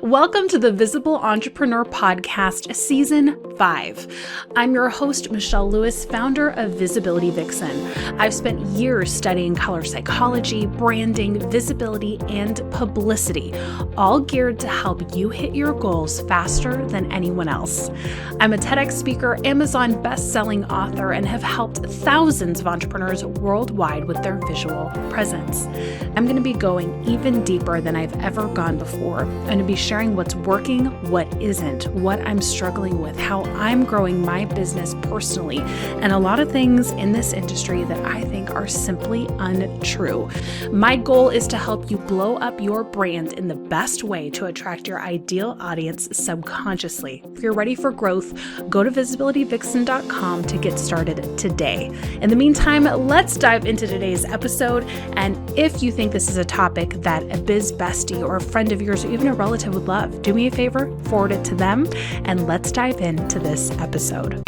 Welcome to the Visible Entrepreneur Podcast, Season 5. I'm your host, Michelle Lewis, founder of Visibility Vixen. I've spent years studying color psychology, branding, visibility, and publicity, all geared to help you hit your goals faster than anyone else. I'm a TEDx speaker, Amazon best-selling author, and have helped thousands of entrepreneurs worldwide with their visual presence. I'm going to be going even deeper than I've ever gone before. I'm going to be sharing what's working, what isn't, what I'm struggling with, how I'm growing my business personally, and a lot of things in this industry that I think are simply untrue. My goal is to help you blow up your brand in the best way to attract your ideal audience subconsciously. If you're ready for growth, go to visibilityvixen.com to get started today. In the meantime, let's dive into today's episode. And if you think this is a topic that a biz bestie or a friend of yours or even a relative would love, do me a favor, forward it to them, and let's dive into this episode.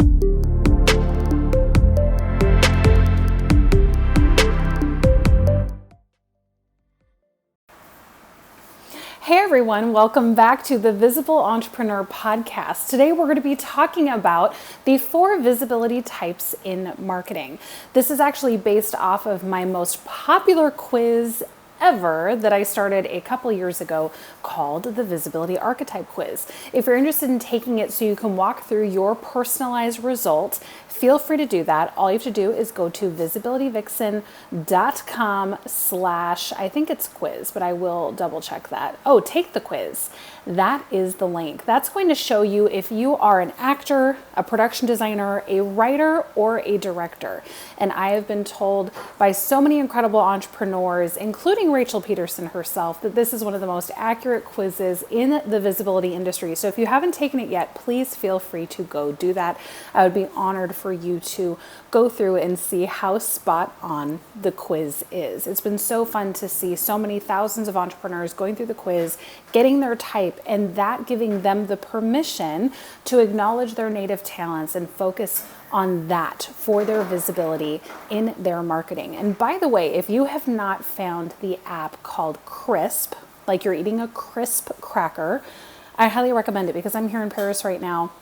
Hey everyone, welcome back to the Visible Entrepreneur Podcast. Today we're going to be talking about the 4 visibility types in marketing. This is actually based off of my most popular quiz ever that I started a couple years ago called the Visibility Archetype Quiz. If you're interested in taking it so you can walk through your personalized result, feel free to do that. All you have to do is go to visibilityvixen.com/ I think it's quiz, but I will double check that. Oh, take the quiz. That is the link. That's going to show you if you are an actor, a production designer, a writer, or a director. And I have been told by so many incredible entrepreneurs, including Rachel Peterson herself, that this is one of the most accurate quizzes in the visibility industry. So if you haven't taken it yet, please feel free to go do that. I would be honored for you to go through and see how spot on the quiz is. It's been so fun to see so many thousands of entrepreneurs going through the quiz, getting their type, and that giving them the permission to acknowledge their native talents and focus on that for their visibility in their marketing. And by the way, if you have not found the app called Crisp, like you're eating a crisp cracker, I highly recommend it because I'm here in Paris right now.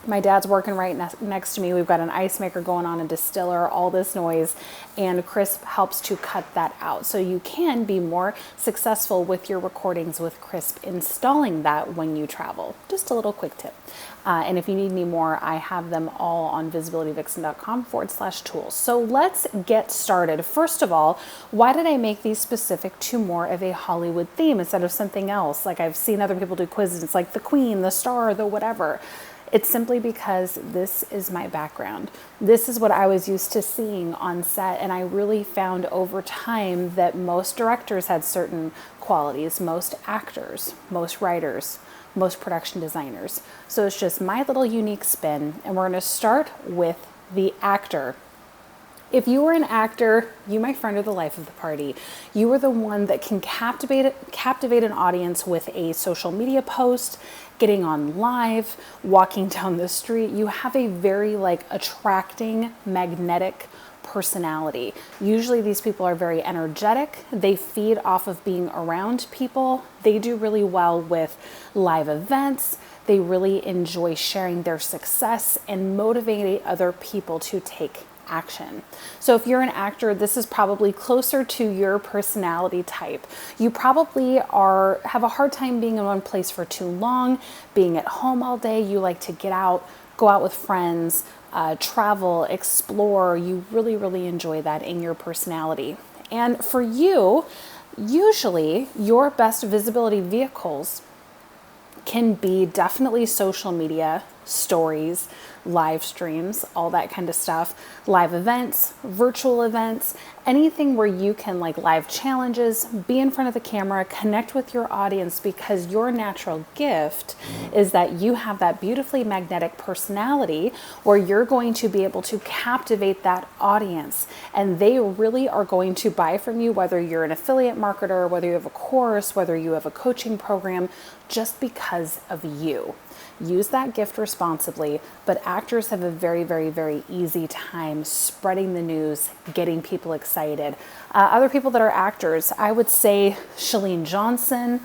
My dad's working right next to me. We've got an ice maker going on, a distiller, all this noise, and Crisp helps to cut that out. So you can be more successful with your recordings with Crisp installing that when you travel. Just a little quick tip. And if you need me more, I have them all on visibilityvixen.com/tools. So let's get started. First of all, why did I make these specific to more of a Hollywood theme instead of something else? Like I've seen other people do quizzes. It's like the queen, the star, the whatever. It's simply because this is my background. This is what I was used to seeing on set, and I really found over time that most directors had certain qualities, most actors, most writers, most production designers. So it's just my little unique spin, and we're going to start with the actor. If you were an actor, you, my friend, are the life of the party. You are the one that can captivate an audience with a social media post, getting on live, walking down the street. You have a very attracting, magnetic personality. Usually these people are very energetic. They feed off of being around people. They do really well with live events. They really enjoy sharing their success and motivating other people to take action. So if you're an actor, this is probably closer to your personality type. You probably have a hard time being in one place for too long, being at home all day. You like to get out, go out with friends, travel, explore. You really, really enjoy that in your personality. And for you, usually your best visibility vehicles can be definitely social media, stories, live streams, all that kind of stuff, live events, virtual events, anything where you can live challenges, be in front of the camera, connect with your audience, because your natural gift is that you have that beautifully magnetic personality where you're going to be able to captivate that audience, and they really are going to buy from you, whether you're an affiliate marketer, whether you have a course, whether you have a coaching program, just because of you. Use that gift responsibly, but actors have a very, very, very easy time spreading the news, getting people excited. Other people that are actors, I would say Chalene Johnson,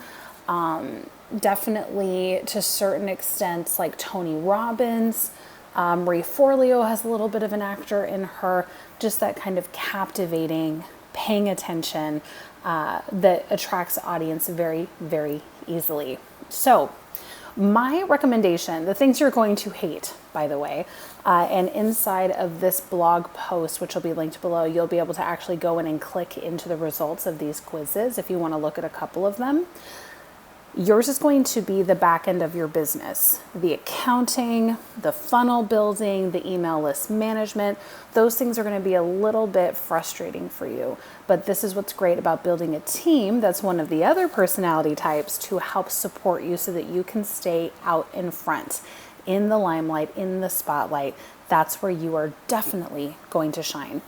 Definitely to certain extents, like Tony Robbins. Marie Forleo has a little bit of an actor in her, just that kind of captivating, paying attention that attracts audience very, very easily. So my recommendation, the things you're going to hate, by the way, and inside of this blog post, which will be linked below, you'll be able to actually go in and click into the results of these quizzes if you want to look at a couple of them. Yours is going to be the back end of your business, the accounting, the funnel building, the email list management. Those things are going to be a little bit frustrating for you. But this is what's great about building a team that's one of the other personality types to help support you so that you can stay out in front, in the limelight, in the spotlight. That's where you are definitely going to shine.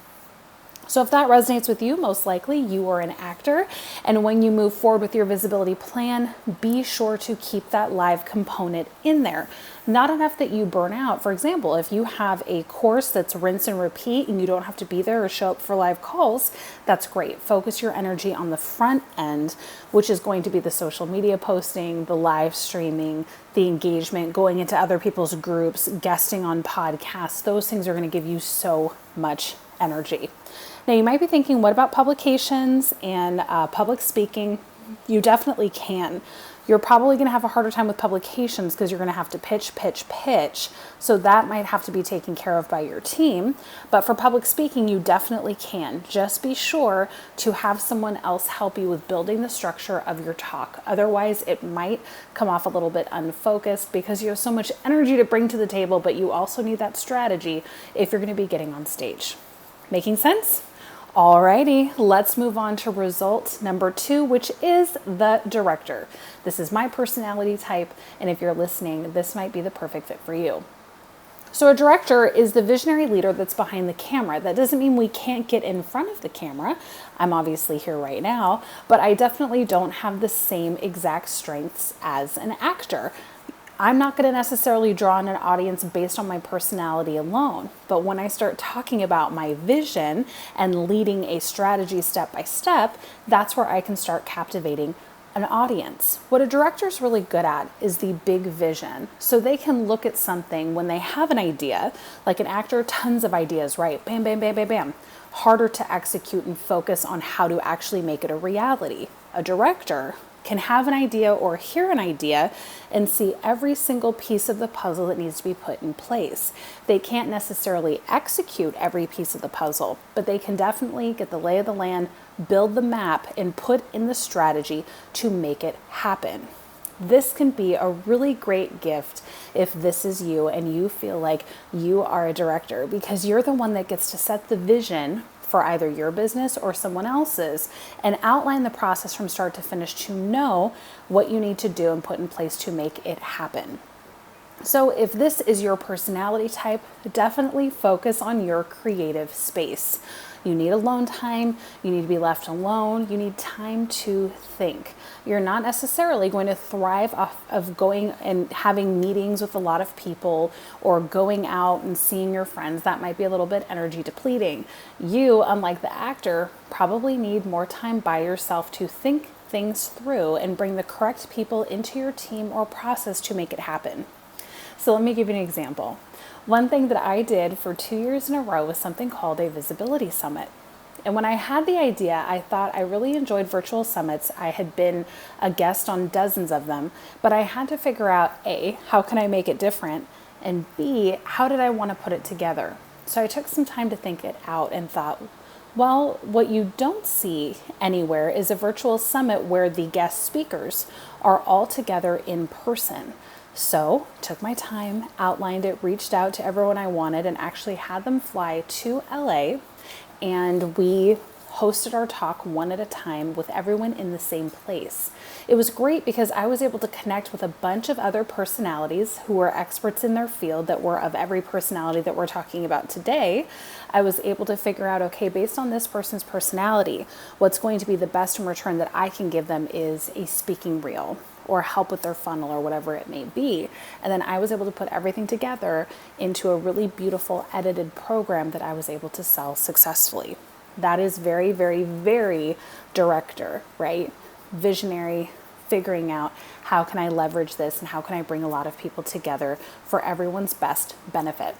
So if that resonates with you, most likely you are an actor. And when you move forward with your visibility plan, be sure to keep that live component in there. Not enough that you burn out. For example, if you have a course that's rinse and repeat and you don't have to be there or show up for live calls, that's great. Focus your energy on the front end, which is going to be the social media posting, the live streaming, the engagement, going into other people's groups, guesting on podcasts. Those things are going to give you so much energy. Now you might be thinking, what about publications and public speaking? You definitely can. You're probably going to have a harder time with publications because you're going to have to pitch. So that might have to be taken care of by your team. But for public speaking, you definitely can. Just be sure to have someone else help you with building the structure of your talk. Otherwise, it might come off a little bit unfocused because you have so much energy to bring to the table, but you also need that strategy if you're going to be getting on stage. Making sense? Alrighty, let's move on to result number 2, which is the director. This is my personality type, and if you're listening, this might be the perfect fit for you. So a director is the visionary leader that's behind the camera. That doesn't mean we can't get in front of the camera. I'm obviously here right now, but I definitely don't have the same exact strengths as an actor. I'm not going to necessarily draw in an audience based on my personality alone. But when I start talking about my vision and leading a strategy step by step, that's where I can start captivating an audience. What a director is really good at is the big vision. So they can look at something when they have an idea, like an actor, tons of ideas, right? Bam, bam, bam, bam, bam. Harder to execute and focus on how to actually make it a reality. A director can have an idea or hear an idea and see every single piece of the puzzle that needs to be put in place. They can't necessarily execute every piece of the puzzle, but they can definitely get the lay of the land, build the map, and put in the strategy to make it happen. This can be a really great gift if this is you and you feel like you are a director, because you're the one that gets to set the vision for either your business or someone else's and outline the process from start to finish to know what you need to do and put in place to make it happen. So if this is your personality type, definitely focus on your creative space. You need alone time. You need to be left alone. You need time to think. You're not necessarily going to thrive off of going and having meetings with a lot of people or going out and seeing your friends. That might be a little bit energy depleting. You, unlike the actor, probably need more time by yourself to think things through and bring the correct people into your team or process to make it happen. So let me give you an example. One thing that I did for 2 years in a row was something called a Visibility Summit. And when I had the idea, I thought I really enjoyed virtual summits. I had been a guest on dozens of them, but I had to figure out A, how can I make it different? And B, how did I want to put it together? So I took some time to think it out and thought, well, what you don't see anywhere is a virtual summit where the guest speakers are all together in person. So took my time, outlined it, reached out to everyone I wanted, and actually had them fly to LA. And we hosted our talk one at a time with everyone in the same place. It was great because I was able to connect with a bunch of other personalities who were experts in their field that were of every personality that we're talking about today. I was able to figure out, okay, based on this person's personality, what's going to be the best in return that I can give them is a speaking reel or help with their funnel or whatever it may be. And then I was able to put everything together into a really beautiful edited program that I was able to sell successfully. That is very, very, very director, right? Visionary, figuring out how can I leverage this and how can I bring a lot of people together for everyone's best benefit.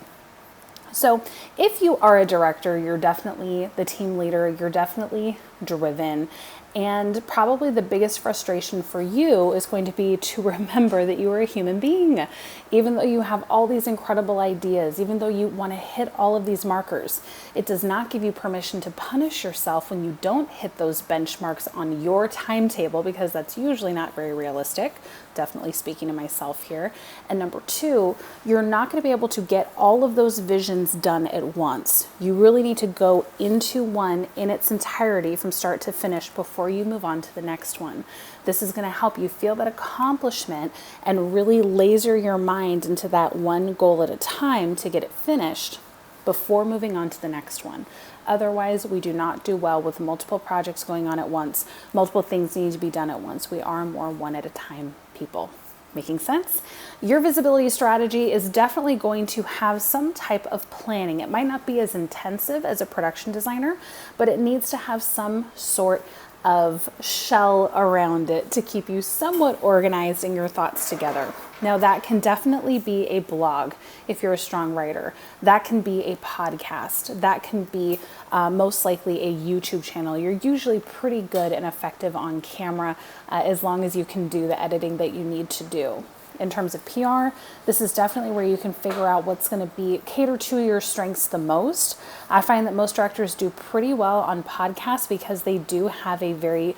So if you are a director, you're definitely the team leader, you're definitely driven. And probably the biggest frustration for you is going to be to remember that you are a human being. Even though you have all these incredible ideas, even though you want to hit all of these markers, it does not give you permission to punish yourself when you don't hit those benchmarks on your timetable, because that's usually not very realistic. Definitely speaking to myself here. And number two, you're not going to be able to get all of those visions done at once. You really need to go into one in its entirety from start to finish before you move on to the next one. This is going to help you feel that accomplishment and really laser your mind into that one goal at a time to get it finished before moving on to the next one. Otherwise, we do not do well with multiple projects going on at once. Multiple things need to be done at once. We are more one at a time people. Making sense? Your visibility strategy is definitely going to have some type of planning. It might not be as intensive as a production designer, but it needs to have some sort of shell around it to keep you somewhat organized and your thoughts together. Now, that can definitely be a blog if you're a strong writer. That can be a podcast. That can be most likely a YouTube channel. You're usually pretty good and effective on camera as long as you can do the editing that you need to do. In terms of PR, this is definitely where you can figure out what's going to cater to your strengths the most. I find that most directors do pretty well on podcasts because they do have a very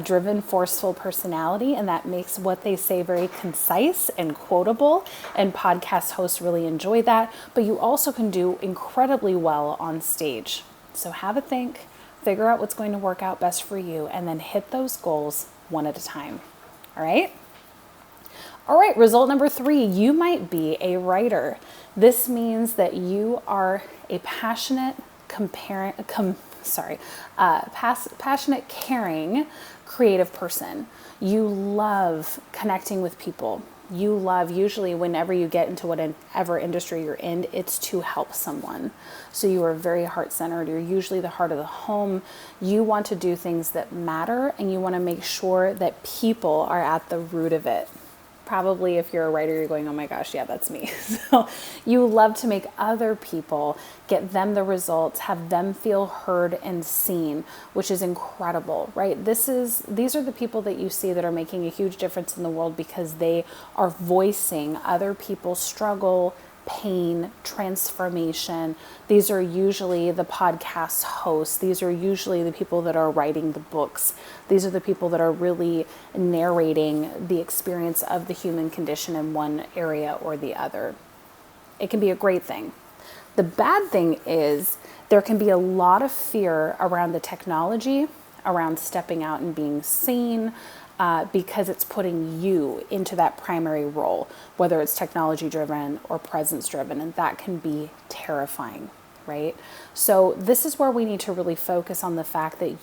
driven, forceful personality, and that makes what they say very concise and quotable, and podcast hosts really enjoy that. But you also can do incredibly well on stage. So have a think, figure out what's going to work out best for you, and then hit those goals one at a time. All right? All right, result number 3, you might be a writer. This means that you are a passionate, passionate, caring, creative person. You love connecting with people. You love, usually whenever you get into whatever industry you're in, it's to help someone. So you are very heart-centered. You're usually the heart of the home. You want to do things that matter, and you want to make sure that people are at the root of it. Probably if you're a writer, you're going, oh my gosh, yeah, that's me. So you love to make other people, get them the results, have them feel heard and seen, which is incredible, right? These are the people that you see that are making a huge difference in the world because they are voicing other people's struggle, pain, transformation. These are usually the podcast hosts. These are usually the people that are writing the books. These are the people that are really narrating the experience of the human condition in one area or the other. It can be a great thing. The bad thing is there can be a lot of fear around the technology, around stepping out and being seen, because it's putting you into that primary role, whether it's technology driven or presence driven, and that can be terrifying, right? So this is where we need to really focus on the fact that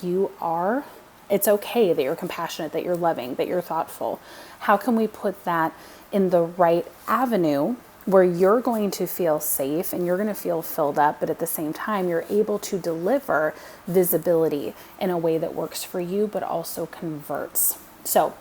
it's okay that you're compassionate, that you're loving, that you're thoughtful. How can we put that in the right avenue where you're going to feel safe and you're going to feel filled up, but at the same time, you're able to deliver visibility in a way that works for you, but also converts. So,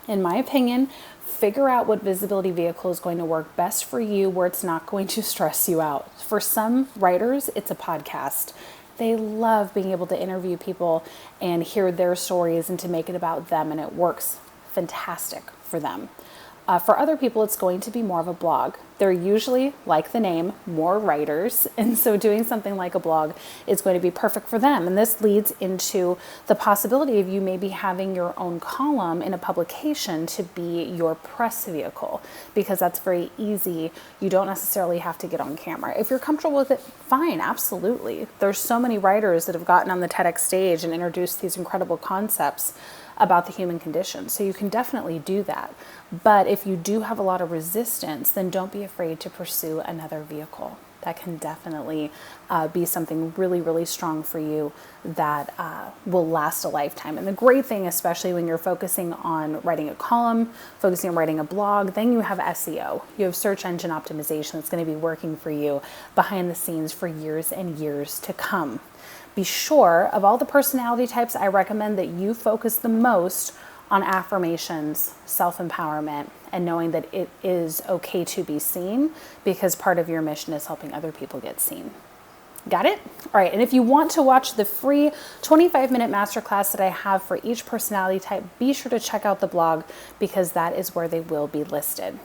in my opinion, figure out what visibility vehicle is going to work best for you where it's not going to stress you out. For some writers, it's a podcast. They love being able to interview people and hear their stories and to make it about them, and it works fantastic for them. For other people, it's going to be more of a blog. They're usually, like the name, more writers, and so doing something like a blog is going to be perfect for them. And this leads into the possibility of you maybe having your own column in a publication to be your press vehicle, because that's very easy. You don't necessarily have to get on camera. If you're comfortable with it, fine, absolutely. There's so many writers that have gotten on the TEDx stage and introduced these incredible concepts about the human condition. So you can definitely do that. But if you do have a lot of resistance, then don't be afraid to pursue another vehicle. That can definitely be something really, really strong for you that will last a lifetime. And the great thing, especially when you're focusing on writing a column, focusing on writing a blog, then you have SEO. You have search engine optimization that's going to be working for you behind the scenes for years and years to come. Be sure, of all the personality types, I recommend that you focus the most on affirmations, self-empowerment, and knowing that it is okay to be seen, because part of your mission is helping other people get seen. Got it? All right, and if you want to watch the free 25-minute masterclass that I have for each personality type, be sure to check out the blog, because that is where they will be listed.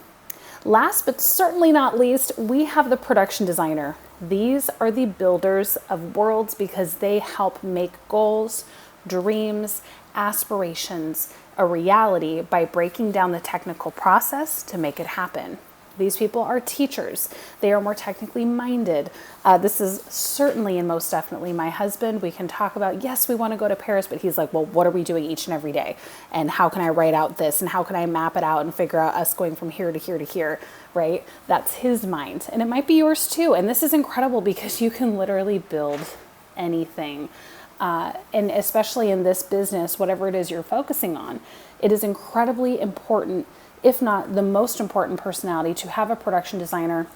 Last but certainly not least, we have the production designer. These are the builders of worlds, because they help make goals, dreams, aspirations a reality by breaking down the technical process to make it happen. These people are teachers. They are more technically minded. This is certainly and most definitely my husband. We can talk about, yes, we want to go to Paris, but he's like, well, what are we doing each and every day? And how can I write out this? And how can I map it out and figure out us going from here to here to here, right? That's his mind. And it might be yours too. And this is incredible, because you can literally build anything. And especially in this business, whatever it is you're focusing on, it is incredibly important, if not the most important personality, to have a production designer,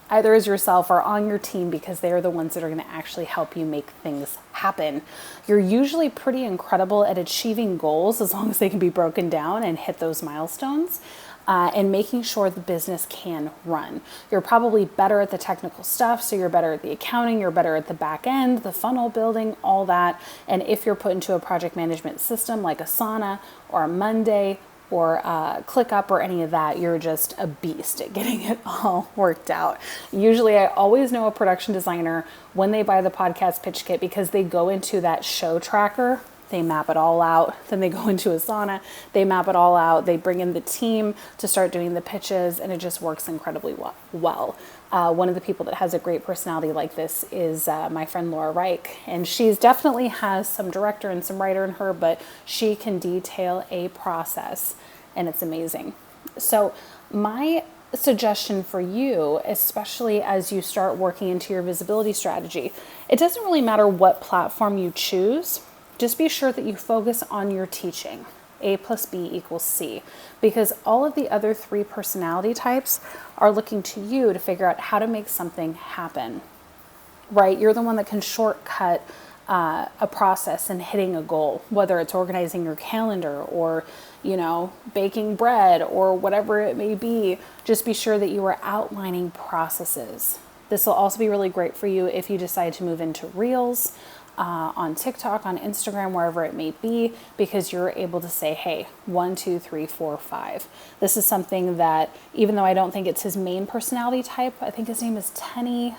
either as yourself or on your team, because they are the ones that are going to actually help you make things happen. You're usually pretty incredible at achieving goals, as long as they can be broken down and hit those milestones. And making sure the business can run. You're probably better at the technical stuff, so you're better at the accounting, you're better at the back end, the funnel building, all that. And if you're put into a project management system like Asana or a Monday or ClickUp or any of that, you're just a beast at getting it all worked out. Usually I always know a production designer when they buy the podcast pitch kit, because they go into that show tracker, they map it all out. Then they go into Asana, they map it all out. They bring in the team to start doing the pitches, and it just works incredibly well. One of the people that has a great personality like this is my friend Laura Reich, and she's definitely has some director and some writer in her, but she can detail a process, and it's amazing. So my suggestion for you, especially as you start working into your visibility strategy, it doesn't really matter what platform you choose. Just be sure that you focus on your teaching. A plus B equals C, because all of the other 3 personality types are looking to you to figure out how to make something happen, right? You're the one that can shortcut a process and hitting a goal, whether it's organizing your calendar or, baking bread or whatever it may be. Just be sure that you are outlining processes. This will also be really great for you if you decide to move into Reels, on TikTok, on Instagram, wherever it may be, because you're able to say, hey, 1, 2, 3, 4, 5. This is something that, even though I don't think it's his main personality type, I think his name is Tenny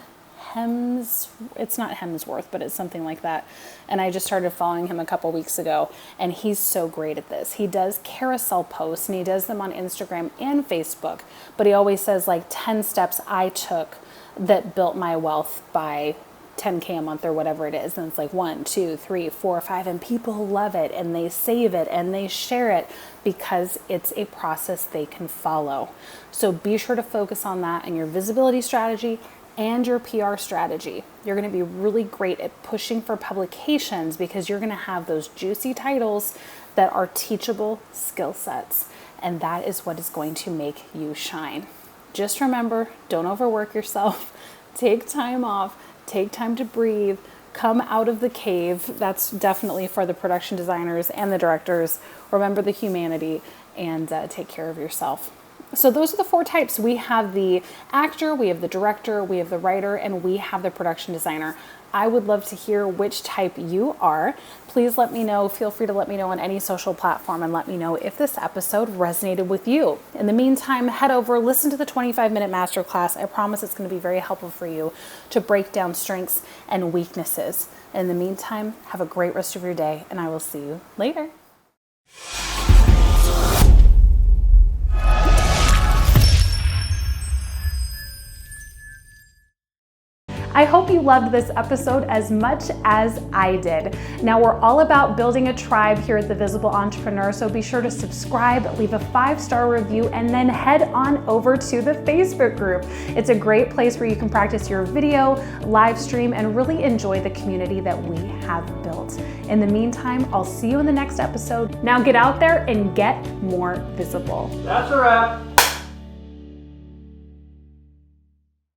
it's not Hemsworth, but it's something like that. And I just started following him a couple weeks ago, and he's so great at this. He does carousel posts, and he does them on Instagram and Facebook, but he always says like 10 steps I took that built my wealth by 10K a month or whatever it is. And it's like 1, 2, 3, 4, 5, and people love it, and they save it and they share it, because it's a process they can follow. So be sure to focus on that in your visibility strategy and your PR strategy. You're going to be really great at pushing for publications, because you're going to have those juicy titles that are teachable skill sets. And that is what is going to make you shine. Just remember, don't overwork yourself. Take time off. Take time to breathe. Come out of the cave. That's definitely for the production designers and the directors. Remember the humanity, and take care of yourself. So those are the 4 types. We have the actor, we have the director, we have the writer, and we have the production designer. I would love to hear which type you are. Please let me know. Feel free to let me know on any social platform, and let me know if this episode resonated with you. In the meantime, head over, listen to the 25-minute masterclass. I promise it's going to be very helpful for you to break down strengths and weaknesses. In the meantime, have a great rest of your day, and I will see you later. I hope you loved this episode as much as I did. Now, we're all about building a tribe here at The Visible Entrepreneur, so be sure to subscribe, leave a 5-star review, and then head on over to the Facebook group. It's a great place where you can practice your video, live stream, and really enjoy the community that we have built. In the meantime, I'll see you in the next episode. Now get out there and get more visible. That's a wrap.